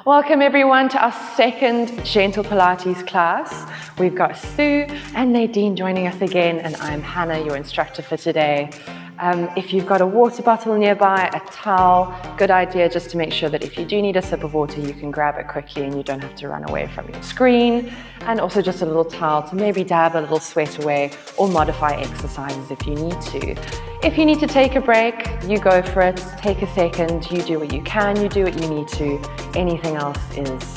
Welcome everyone to our second Gentle Pilates class. We've got Sue and Nadine joining us again, and I'm Hannah, your instructor for today. If you've got a water bottle nearby, a towel, good idea just to make sure that if you do need a sip of water, you can grab it quickly and you don't have to run away from your screen. And also just a little towel to maybe dab a little sweat away or modify exercises if you need to. If you need to take a break, you go for it. Take a second, you do what you can, you do what you need to. Anything else is,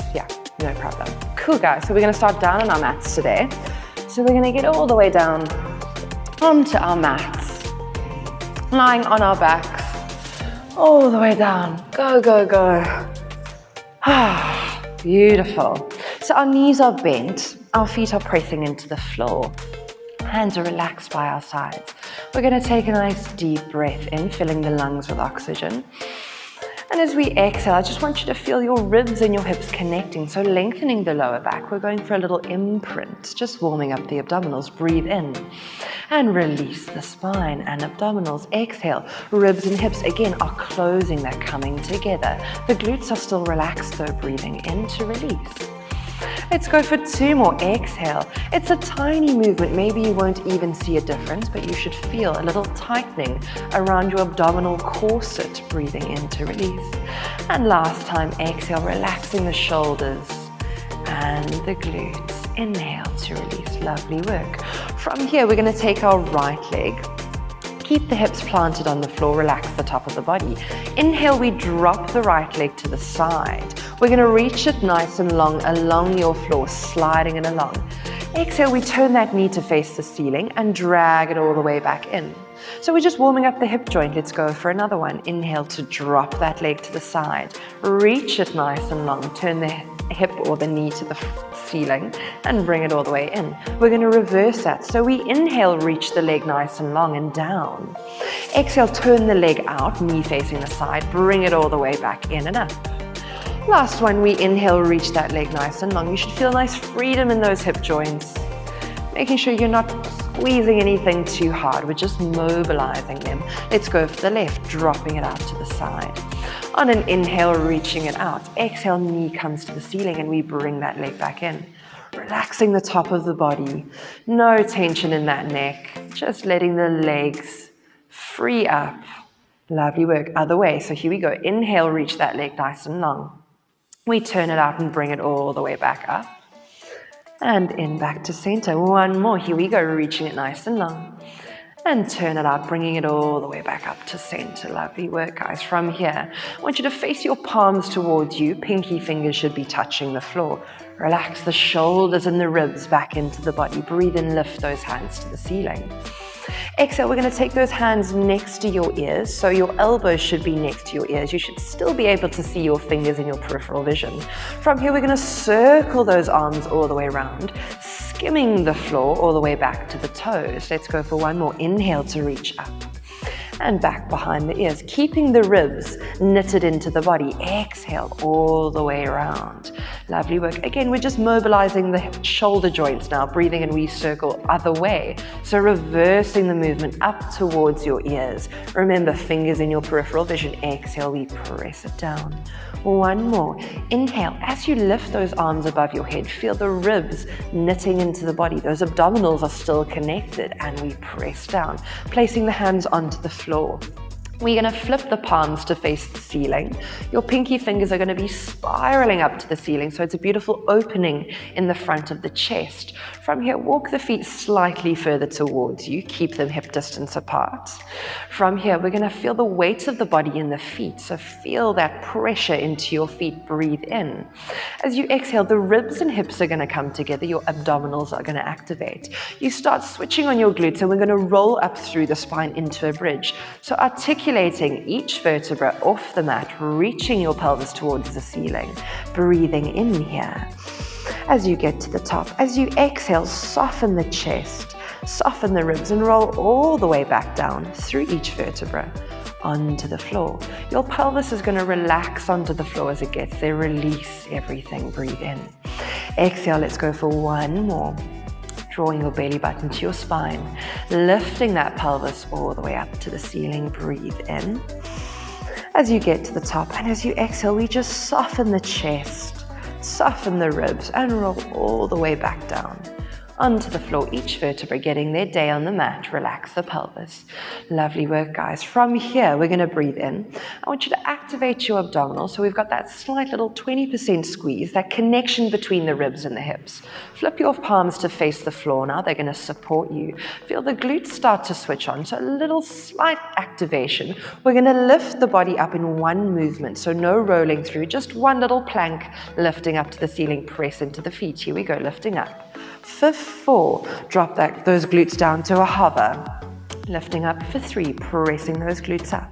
no problem. Cool guys, so we're gonna start down on our mats today. So we're gonna get all the way down onto our mats. Lying on our backs, all the way down. Go, go, go. Beautiful. So our knees are bent, our feet are pressing into the floor. Hands are relaxed by our sides. We're going to take a nice deep breath in, filling the lungs with oxygen. And as we exhale, I just want you to feel your ribs and your hips connecting. So lengthening the lower back, we're going for a little imprint, just warming up the abdominals. Breathe in and release the spine and abdominals. Exhale, ribs and hips again are closing, they're coming together. The glutes are still relaxed though, breathing in to release. Let's go for 2 more. Exhale. It's a tiny movement. Maybe you won't even see a difference, but you should feel a little tightening around your abdominal corset. Breathing in to release. And last time, exhale, relaxing the shoulders and the glutes. Inhale to release. Lovely work. From here, we're going to take our right leg. Keep the hips planted on the floor, relax the top of the body. Inhale, we drop the right leg to the side. We're going to reach it nice and long along your floor, sliding it along. Exhale, we turn that knee to face the ceiling and drag it all the way back in. So we're just warming up the hip joint. Let's go for another one. Inhale to drop that leg to the side. Reach it nice and long. Turn the hip or the knee to the ceiling and bring it all the way in. We're going to reverse that. So we inhale, reach the leg nice and long and down. Exhale, turn the leg out, knee facing the side. Bring it all the way back in and up. Last one, we inhale, reach that leg nice and long. You should feel nice freedom in those hip joints. Making sure you're not squeezing anything too hard. We're just mobilizing them. Let's go for the left, dropping it out to the side. On an inhale, reaching it out. Exhale, knee comes to the ceiling and we bring that leg back in. Relaxing the top of the body. No tension in that neck. Just letting the legs free up. Lovely work. Other way. So here we go. Inhale, reach that leg nice and long. We turn it out and bring it all the way back up. And in back to center. One more. Here we go. Reaching it nice and long. And turn it out, bringing it all the way back up to center. Lovely work, guys. From here, I want you to face your palms towards you. Pinky fingers should be touching the floor. Relax the shoulders and the ribs back into the body. Breathe in, lift those hands to the ceiling. Exhale, we're going to take those hands next to your ears. So your elbows should be next to your ears. You should still be able to see your fingers in your peripheral vision. From here, we're going to circle those arms all the way around, skimming the floor all the way back to the toes. Let's go for one more. Inhale to reach up and back behind the ears, keeping the ribs knitted into the body. Exhale all the way around. Lovely work. Again, we're just mobilizing the shoulder joints now, breathing and we circle other way. So reversing the movement up towards your ears. Remember, fingers in your peripheral vision. Exhale, we press it down. One more. Inhale, as you lift those arms above your head, feel the ribs knitting into the body. Those abdominals are still connected and we press down, placing the hands onto the floor. We're going to flip the palms to face the ceiling. Your pinky fingers are going to be spiraling up to the ceiling, so it's a beautiful opening in the front of the chest. From here, walk the feet slightly further towards you. Keep them hip distance apart. From here, we're going to feel the weight of the body in the feet, so feel that pressure into your feet. Breathe in. As you exhale, the ribs and hips are going to come together. Your abdominals are going to activate. You start switching on your glutes, and we're going to roll up through the spine into a bridge. So articulate each vertebra off the mat, reaching your pelvis towards the ceiling. Breathing in here. As you get to the top, as you exhale, soften the chest, soften the ribs, and roll all the way back down through each vertebra onto the floor. Your pelvis is going to relax onto the floor as it gets there. Release everything. Breathe in. Exhale. Let's go for one more. Drawing your belly button to your spine, lifting that pelvis all the way up to the ceiling. Breathe in. as you get to the top. And as you exhale, we just soften the chest, soften the ribs, and roll all the way back down onto the floor, each vertebra getting their day on the mat. Relax the pelvis. Lovely work, guys. From here, we're going to breathe in. I want you to activate your abdominals. So we've got that slight little 20% squeeze, that connection between the ribs and the hips. Flip your palms to face the floor now. They're going to support you. Feel the glutes start to switch on. So a little slight activation. We're going to lift the body up in one movement. So no rolling through, just one little plank, lifting up to the ceiling. Press into the feet. Here we go, lifting up. For 4, drop those glutes down to a hover. Lifting up for 3, pressing those glutes up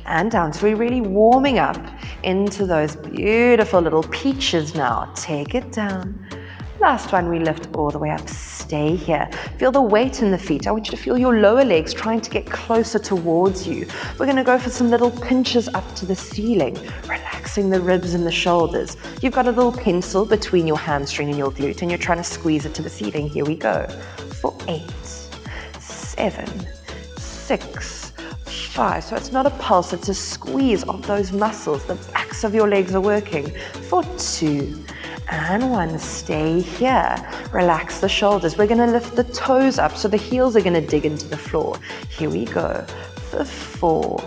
and down. So we're really warming up into those beautiful little peaches now. Take it down. Last one, we lift all the way up. Stay here. Feel the weight in the feet. I want you to feel your lower legs trying to get closer towards you. We're going to go for some little pinches up to the ceiling, relaxing the ribs and the shoulders. You've got a little pencil between your hamstring and your glute, and you're trying to squeeze it to the ceiling. Here we go. For 8, 7, 6, 5. So it's not a pulse, it's a squeeze of those muscles. The backs of your legs are working. For 2. And 1, stay here. Relax the shoulders. We're going to lift the toes up so the heels are going to dig into the floor. Here we go. For 4,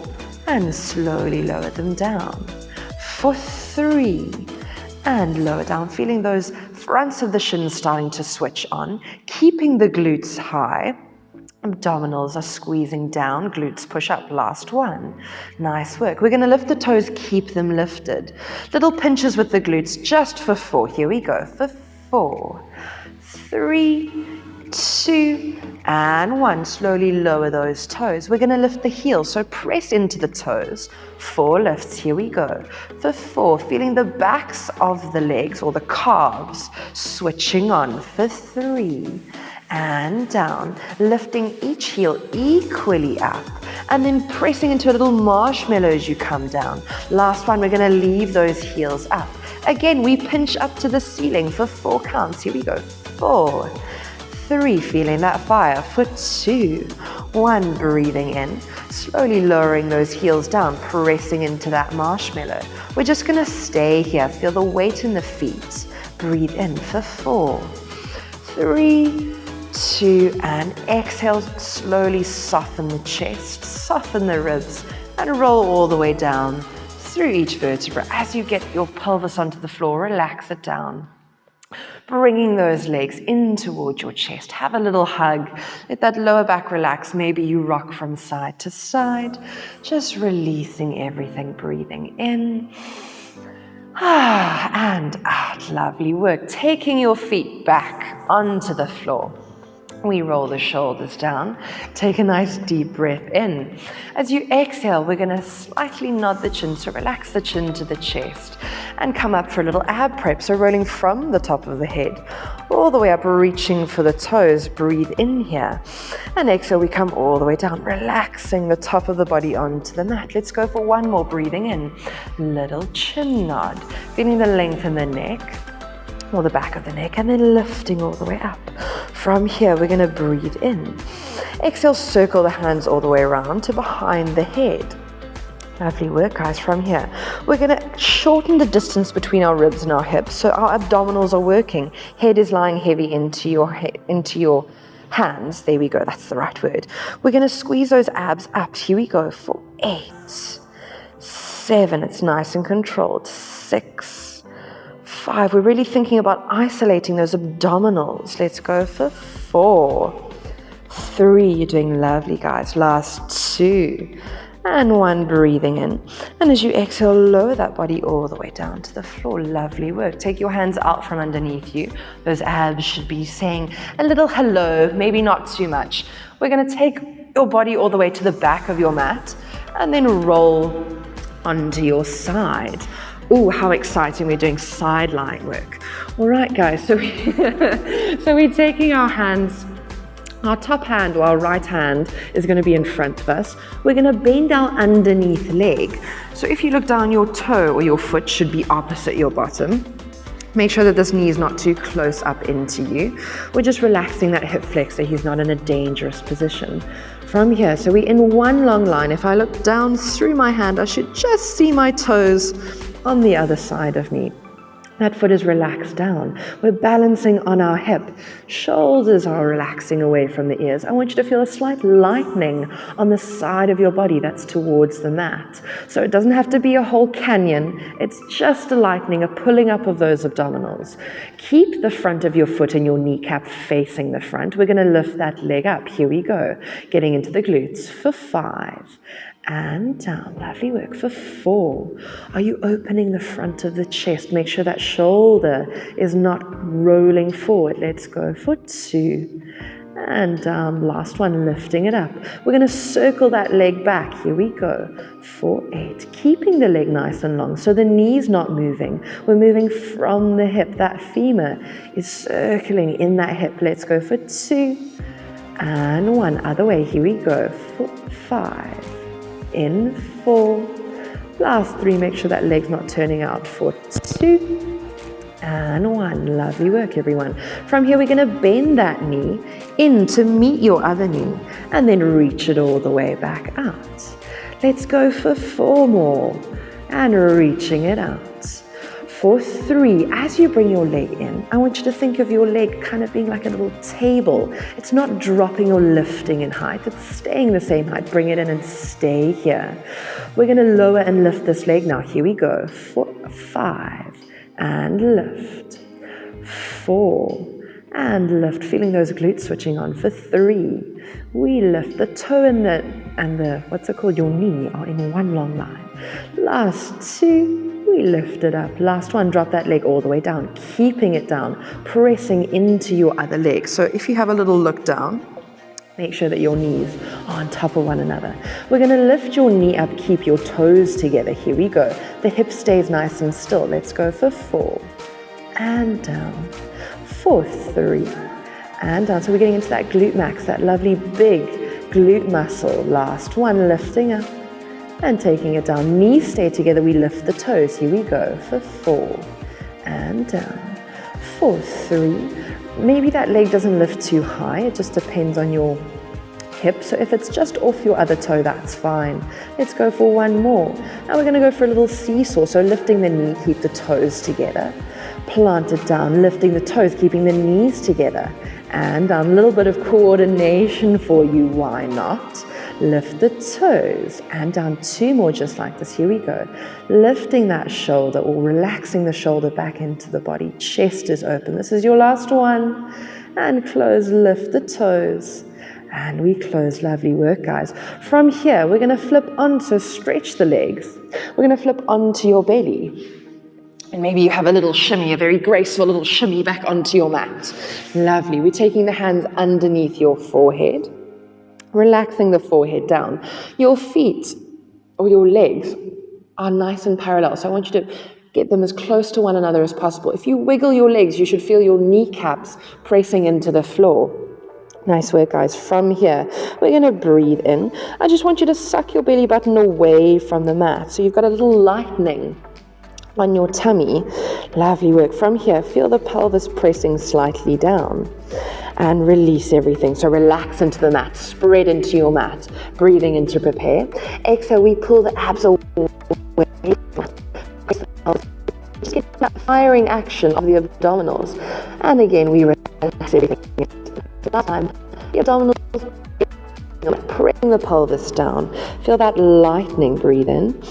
and slowly lower them down. For 3, and lower down, feeling those fronts of the shins starting to switch on, keeping the glutes high. Abdominals are squeezing down, glutes push up. Last one. Nice work. We're going to lift the toes, keep them lifted. Little pinches with the glutes just for 4. Here we go. For 4, 3, 2, and 1. Slowly lower those toes. We're going to lift the heels, so press into the toes. 4 lifts. Here we go. For 4, feeling the backs of the legs or the calves switching on. For 3, and down, lifting each heel equally up, and then pressing into a little marshmallow as you come down. Last one, we're going to leave those heels up. Again, we pinch up to the ceiling for 4 counts. Here we go. 4, 3, feeling that fire. For 2, 1, breathing in, slowly lowering those heels down, pressing into that marshmallow. We're just going to stay here. Feel the weight in the feet. Breathe in for 4, 3, 2, and exhale. Slowly soften the chest, soften the ribs, and roll all the way down through each vertebra. As you get your pelvis onto the floor, relax it down. Bringing those legs in towards your chest. Have a little hug. Let that lower back relax. Maybe you rock from side to side. Just releasing everything. Breathing in. And out. Lovely work. Taking your feet back onto the floor. We roll the shoulders down. Take a nice deep breath in. As you exhale, we're going to slightly nod the chin, so relax the chin to the chest and come up for a little ab prep. So rolling from the top of the head all the way up, reaching for the toes. Breathe in here. And exhale, we come all the way down, relaxing the top of the body onto the mat. Let's go for one more. Breathing in. Little chin nod. Feeling the length in the neck, or the back of the neck, and then lifting all the way up. From here, we're going to breathe in. Exhale, circle the hands all the way around to behind the head. Lovely work, guys. From here, we're going to shorten the distance between our ribs and our hips, so our abdominals are working. Head is lying heavy into your hands. There we go. That's the right word. We're going to squeeze those abs up. Here we go. For 8, 7. It's nice and controlled. 6, 5, we're really thinking about isolating those abdominals. Let's go for 4, 3, you're doing lovely, guys. Last 2, and 1, breathing in. And as you exhale, lower that body all the way down to the floor. Lovely work. Take your hands out from underneath you. Those abs should be saying a little hello, maybe not too much. We're going to take your body all the way to the back of your mat and then roll onto your side. Ooh, how exciting. We're doing side lying work. All right, guys, so we're taking our hands, our top hand or our right hand is going to be in front of us. We're going to bend our underneath leg. So if you look down, your toe or your foot should be opposite your bottom. Make sure that this knee is not too close up into you. We're just relaxing that hip flexor. He's not in a dangerous position. From here, so we're in one long line. If I look down through my hand, I should just see my toes on the other side of me. That foot is relaxed down. We're balancing on our hip. Shoulders are relaxing away from the ears. I want you to feel a slight lightening on the side of your body that's towards the mat. So it doesn't have to be a whole canyon. It's just a lightening, a pulling up of those abdominals. Keep the front of your foot and your kneecap facing the front. We're going to lift that leg up. Here we go. Getting into the glutes for 5. And down. Lovely work for 4. Are you opening the front of the chest? Make sure that shoulder is not rolling forward. Let's go for 2. And down. Last one, lifting it up. We're going to circle that leg back. Here we go. For 8. Keeping the leg nice and long so the knee's not moving. We're moving from the hip. That femur is circling in that hip. Let's go for 2. And 1. Other way. Here we go. For 5. In 4. Last 3, make sure that leg's not turning out for 2. And 1. Lovely work, everyone. From here, we're going to bend that knee in to meet your other knee and then reach it all the way back out. Let's go for 4 more and reaching it out. For 3, as you bring your leg in, I want you to think of your leg kind of being like a little table. It's not dropping or lifting in height. It's staying the same height. Bring it in and stay here. We're going to lower and lift this leg now. Here we go. For 5 and lift. 4 and lift. Feeling those glutes switching on. For 3, we lift. The toe and the what's it called? Your knee are in one long line. Last 2. We lift it up. Last one, drop that leg all the way down, keeping it down, pressing into your other leg. So if you have a little look down, make sure that your knees are on top of one another. We're going to lift your knee up, keep your toes together. Here we go. The hip stays nice and still. Let's go for 4 and down. For 3 and down. So we're getting into that glute max, that lovely big glute muscle. Last one, lifting up. And taking it down. Knees stay together. We lift the toes. Here we go for 4 and down. For 3. Maybe that leg doesn't lift too high. It just depends on your hip. So if it's just off your other toe, that's fine. Let's go for 1 more. Now we're going to go for a little seesaw. So lifting the knee, keep the toes together. Plant it down, lifting the toes, keeping the knees together. And down. A little bit of coordination for you. Why not? Lift the toes and down. 2 more just like this. Here we go. Lifting that shoulder or relaxing the shoulder back into the body. Chest is open. This is your last one. And close. Lift the toes. And we close. Lovely work, guys. From here, we're going to flip on. So stretch the legs. We're going to flip onto your belly. And maybe you have a little shimmy, a very graceful little shimmy back onto your mat. Lovely. We're taking the hands underneath your forehead. Relaxing the forehead down. Your feet or your legs are nice and parallel. So I want you to get them as close to one another as possible. If you wiggle your legs, you should feel your kneecaps pressing into the floor. Nice work, guys. From here, we're going to breathe in. I just want you to suck your belly button away from the mat. So you've got a little lightening on your tummy. Lovely work. From here, feel the pelvis pressing slightly down. And release everything. So relax into the mat, spread into your mat, breathing in to prepare. Exhale, we pull the abs away. Just get that firing action of the abdominals. And again, we relax everything. Last time, the abdominals, pressing the pelvis down. Feel that lightening, breathe in.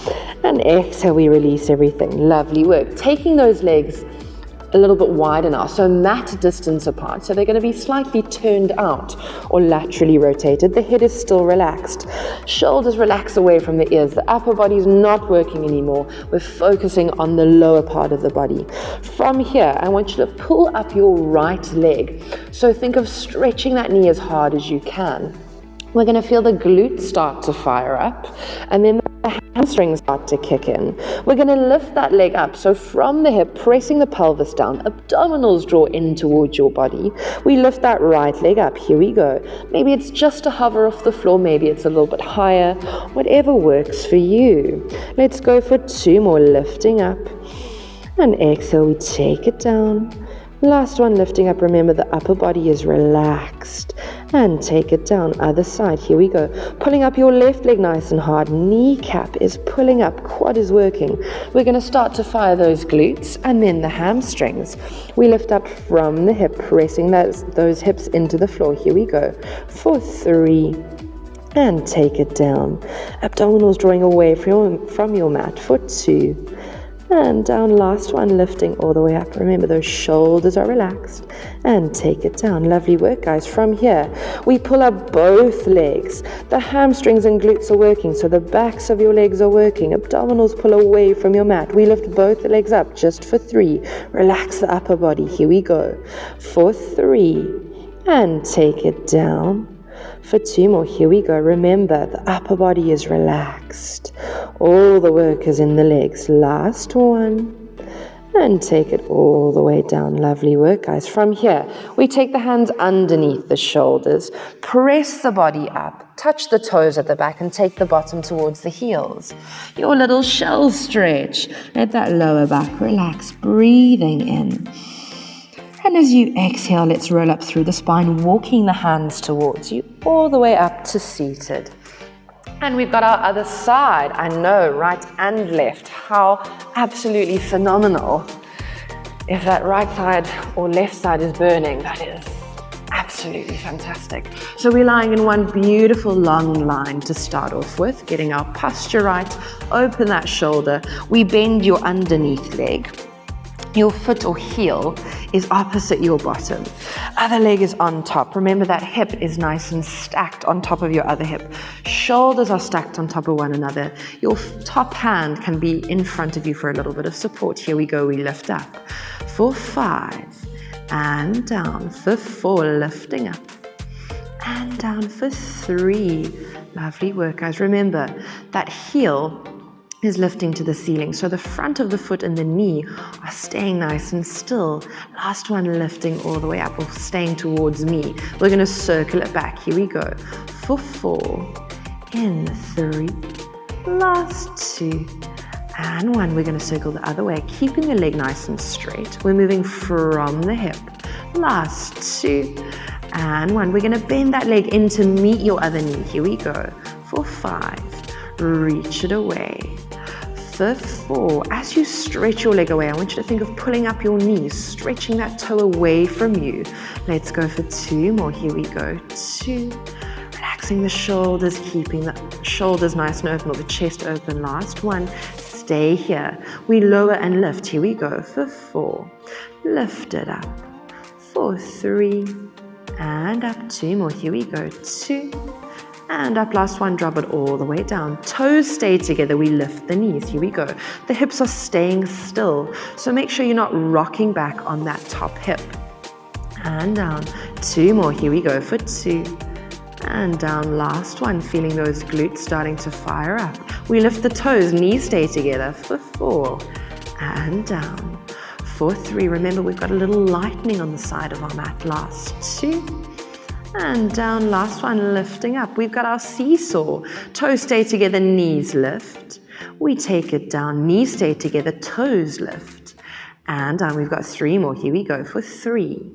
And exhale, we release everything. Lovely work. Taking those legs a little bit wider now, so mat distance apart. So they're going to be slightly turned out or laterally rotated. The head is still relaxed. Shoulders relax away from the ears. The upper body is not working anymore. We're focusing on the lower part of the body. From here, I want you to pull up your right leg. So think of stretching that knee as hard as you can. We're going to feel the glutes start to fire up, and then the hamstrings start to kick in. We're going to lift that leg up. So from the hip, pressing the pelvis down, abdominals draw in towards your body. We lift that right leg up. Here we go. Maybe it's just to hover off the floor. Maybe it's a little bit higher. Whatever works for you. Let's go for 2 more. Lifting up. And exhale, we take it down. Last one, lifting up. Remember, the upper body is relaxed. and take it down. Other side, here we go. Pulling up your left leg nice and hard. Kneecap is pulling up, quad is working. We're going to start to fire those glutes and then the hamstrings. We lift up from the hip, pressing those hips into the floor. Here we go. For 3, and take it down. Abdominals drawing away from your mat. For 2, and down. Last one, lifting all the way up. Remember, those shoulders are relaxed, and take it down. Lovely work, guys. From here, we pull up both legs. The hamstrings and glutes are working, so the backs of your legs are working. Abdominals pull away from your mat. We lift both the legs up just for 3. Relax the upper body. Here we go. For 3, and take it down. For 2 more, here we go. Remember, the upper body is relaxed. All the work is in the legs. Last one. And take it all the way down. Lovely work, guys. From here, we take the hands underneath the shoulders. Press the body up. Touch the toes at the back and take the bottom towards the heels. Your little shell stretch. Let that lower back relax. Breathing in. And as you exhale, let's roll up through the spine, walking the hands towards you, all the way up to seated. And we've got our other side. I know, right and left. How absolutely phenomenal. If that right side or left side is burning, that is absolutely fantastic. So we're lying in one beautiful long line to start off with, getting our posture right. Open that shoulder. We bend your underneath leg. Your foot or heel is opposite your bottom. Other leg is on top. Remember, that hip is nice and stacked on top of your other hip. Shoulders are stacked on top of one another. Your top hand can be in front of you for a little bit of support. Here we go. We lift up. For 5, and down. For 4, lifting up. And down for 3. Lovely work, guys. Remember, that heel is lifting to the ceiling. So the front of the foot and the knee are staying nice and still. Last one, lifting all the way up or staying towards me. We're going to circle it back. Here we go. For 4, in 3, last 2, and 1. We're going to circle the other way, keeping the leg nice and straight. We're moving from the hip. Last 2, and 1. We're going to bend that leg in to meet your other knee. Here we go. For 5, reach it away. For 4, as you stretch your leg away, I want you to think of pulling up your knees, stretching that toe away from you. Let's go for 2 more. Here we go. 2. Relaxing the shoulders, keeping the shoulders nice and open or the chest open. Last one. Stay here. We lower and lift. Here we go. For 4. Lift it up. For 3. And up. 2 more. Here we go. 2. And up, last one, drop it all the way down. Toes stay together, we lift the knees. Here we go. The hips are staying still, so make sure you're not rocking back on that top hip. And down. 2 more, here we go for 2. And down, last one, feeling those glutes starting to fire up. We lift the toes, knees stay together for 4. And down. For 3, remember we've got a little lightening on the side of our mat. Last 2. And down, last one, lifting up. We've got our seesaw. Toes stay together, knees lift. We take it down, knees stay together, toes lift. And down, we've got 3 more. Here we go for 3.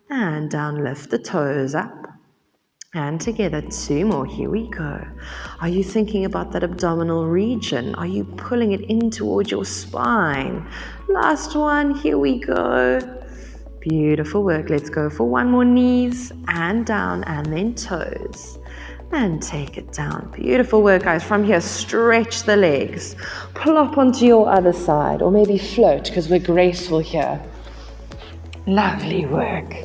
And down, lift the toes up. And together, 2 more. Here we go. Are you thinking about that abdominal region? Are you pulling it in towards your spine? Last one, here we go. Beautiful work. Let's go for 1 more. Knees and down and then toes. And take it down. Beautiful work, guys. From here, stretch the legs. Plop onto your other side or maybe float because we're graceful here. Lovely work.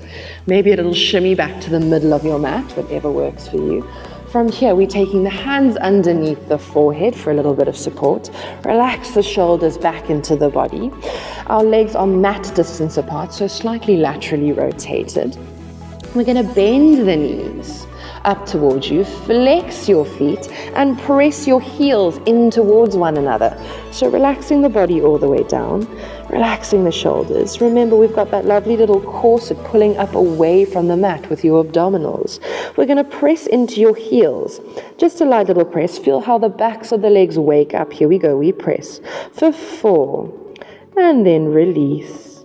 Maybe a little shimmy back to the middle of your mat, whatever works for you. From here, we're taking the hands underneath the forehead for a little bit of support. Relax the shoulders back into the body. Our legs are mat distance apart, so slightly laterally rotated. We're going to bend the knees up towards you, flex your feet, and press your heels in towards one another. So relaxing the body all the way down, relaxing the shoulders. Remember, we've got that lovely little corset pulling up away from the mat with your abdominals. We're going to press into your heels. Just a light little press. Feel how the backs of the legs wake up. Here we go. We press for 4, and then release.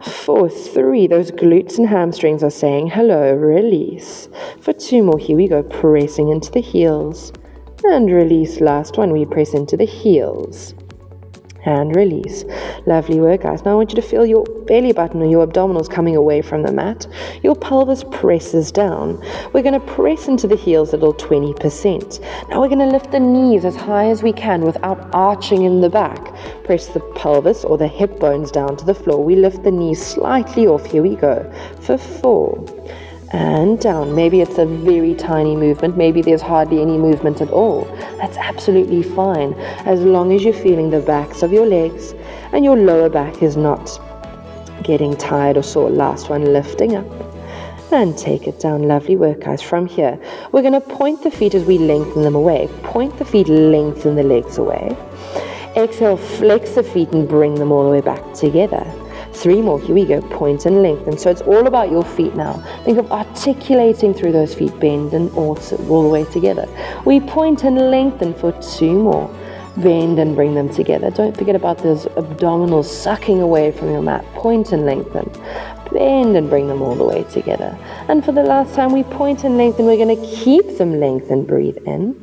For 3, those glutes and hamstrings are saying hello, release. For 2 more, here we go, pressing into the heels. And release, last one, we press into the heels. And release. Lovely work, guys. Now I want you to feel your belly button or your abdominals coming away from the mat. Your pelvis presses down. We're going to press into the heels a little 20%. Now we're going to lift the knees as high as we can without arching in the back. Press the pelvis or the hip bones down to the floor. We lift the knees slightly off. Here we go. For 4. And down. Maybe it's a very tiny movement. Maybe there's hardly any movement at all. That's absolutely fine, as long as you're feeling the backs of your legs and your lower back is not getting tired or sore. Last one, lifting up and take it down. Lovely work, guys. From here, we're going to point the feet as we lengthen them away. Point the feet, lengthen the legs away. Exhale, flex the feet and bring them all the way back together. 3 more, here we go, point and lengthen. So it's all about your feet now. Think of articulating through those feet, bend and also all the way together. We point and lengthen for 2 more. Bend and bring them together. Don't forget about those abdominals sucking away from your mat. Point and lengthen. Bend and bring them all the way together. And for the last time, we point and lengthen. We're going to keep them lengthened. Breathe in.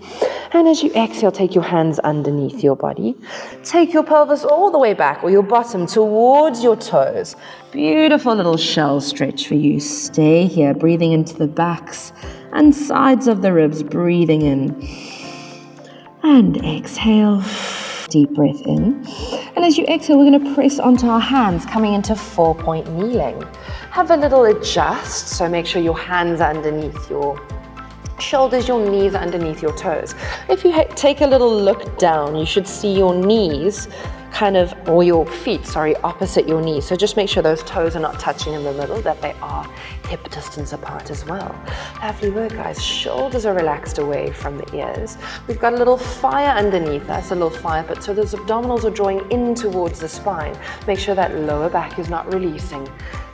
And as you exhale, take your hands underneath your body. Take your pelvis all the way back, or your bottom towards your toes. Beautiful little shell stretch for you. Stay here, breathing into the backs and sides of the ribs. Breathing in. And exhale. Deep breath in. And as you exhale, we're going to press onto our hands, coming into 4-point kneeling. Have a little adjust, so make sure your hands are underneath your shoulders, your knees are underneath your toes. If you take a little look down, you should see your knees or your feet, opposite your knees. So just make sure those toes are not touching in the middle, that they are hip distance apart as well. Lovely work, guys. Shoulders are relaxed away from the ears. We've got a little fire underneath us, a little fire pit. So those abdominals are drawing in towards the spine. Make sure that lower back is not releasing.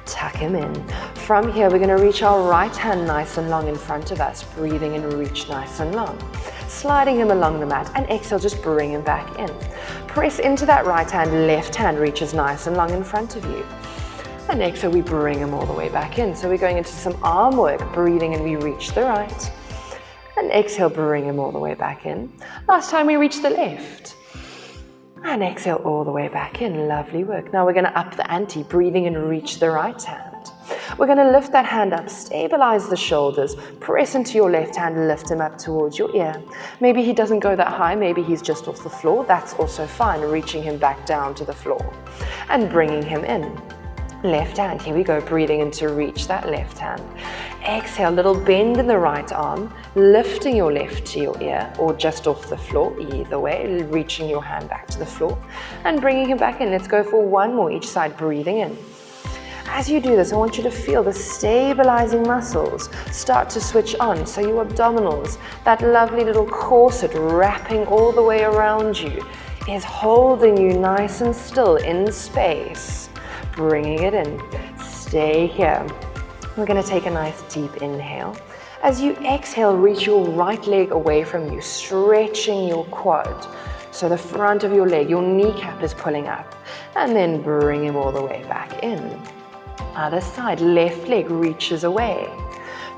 Tuck him in. From here, we're going to reach our right hand nice and long in front of us. Breathing and reach nice and long. Sliding him along the mat, and exhale, just bring him back in. Press into that right hand, left hand reaches nice and long in front of you. And exhale, we bring him all the way back in. So we're going into some arm work, breathing and we reach the right. And exhale, bring him all the way back in. Last time we reach the left. And exhale all the way back in. Lovely work. Now we're going to up the ante, breathing and reach the right hand. We're going to lift that hand up, stabilize the shoulders, press into your left hand, lift him up towards your ear. Maybe he doesn't go that high, maybe he's just off the floor. That's also fine, reaching him back down to the floor and bringing him in. Left hand, here we go, breathing in to reach that left hand. Exhale, little bend in the right arm, lifting your left to your ear or just off the floor, either way, reaching your hand back to the floor and bringing him back in. Let's go for 1 more each side, breathing in. As you do this, I want you to feel the stabilizing muscles start to switch on. So your abdominals, that lovely little corset wrapping all the way around you, is holding you nice and still in space. Bringing it in. Stay here. We're going to take a nice deep inhale. As you exhale, reach your right leg away from you, stretching your quad. So the front of your leg, your kneecap is pulling up. And then bring him all the way back in. Other side, left leg reaches away.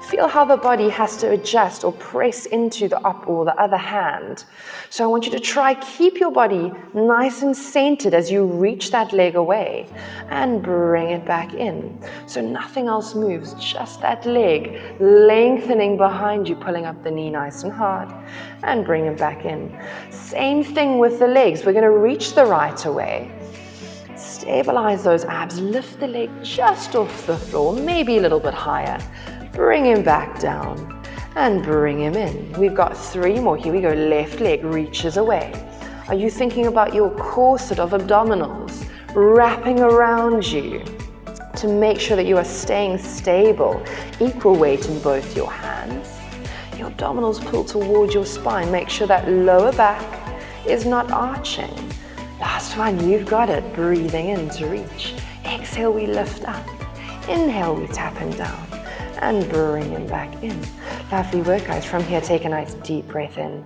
Feel how the body has to adjust or press into the other hand. So I want you to try keep your body nice and centered as you reach that leg away and bring it back in. So nothing else moves, just that leg lengthening behind you, pulling up the knee nice and hard and bring it back in. Same thing with the legs. We're going to reach the right away. Stabilize those abs, lift the leg just off the floor, maybe a little bit higher. Bring him back down and bring him in. We've got 3 more. Here we go. Left leg reaches away. Are you thinking about your corset of abdominals wrapping around you to make sure that you are staying stable? Equal weight in both your hands. Your abdominals pull towards your spine. Make sure that lower back is not arching. Last one, you've got it. Breathing in to reach. Exhale, we lift up. Inhale, we tap him down and bring him back in. Lovely work, guys. From here, take a nice deep breath in.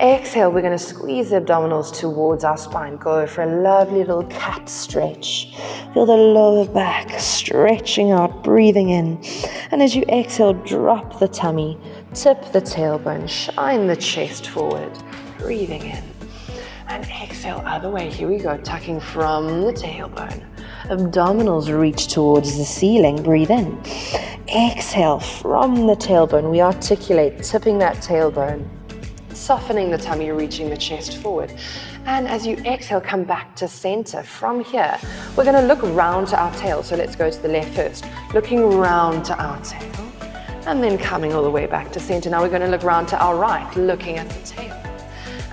exhale, we're going to squeeze the abdominals towards our spine. Go for a lovely little cat stretch. Feel the lower back stretching out, breathing in. And as you exhale, drop the tummy, tip the tailbone, shine the chest forward, breathing in. And exhale, other way. Here we go, tucking from the tailbone. Abdominals reach towards the ceiling. Breathe in. Exhale from the tailbone. We articulate, tipping that tailbone, softening the tummy, reaching the chest forward. And as you exhale, come back to center. From here, we're going to look round to our tail. So let's go to the left first. Looking round to our tail. And then coming all the way back to center. Now we're going to look round to our right, looking at the tail.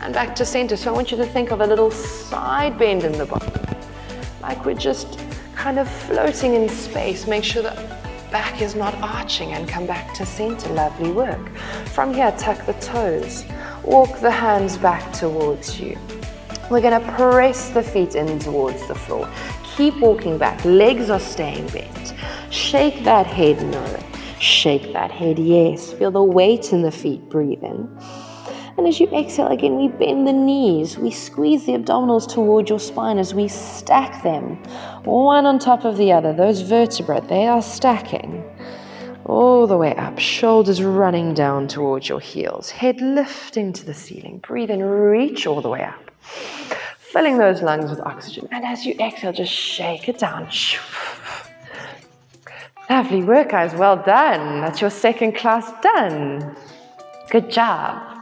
And back to center. So I want you to think of a little side bend in the body. Like we're just kind of floating in space. Make sure the back is not arching and come back to center. Lovely work. From here, tuck the toes. Walk the hands back towards you. We're going to press the feet in towards the floor. Keep walking back. Legs are staying bent. Shake that head, no. Shake that head, yes. Feel the weight in the feet. Breathe in. And as you exhale again, we bend the knees. We squeeze the abdominals toward your spine as we stack them, one on top of the other. Those vertebrae, they are stacking all the way up. Shoulders running down towards your heels. Head lifting to the ceiling. Breathe in, reach all the way up. Filling those lungs with oxygen. And as you exhale, just shake it down. Lovely work, guys. Well done. That's your second class done. Good job.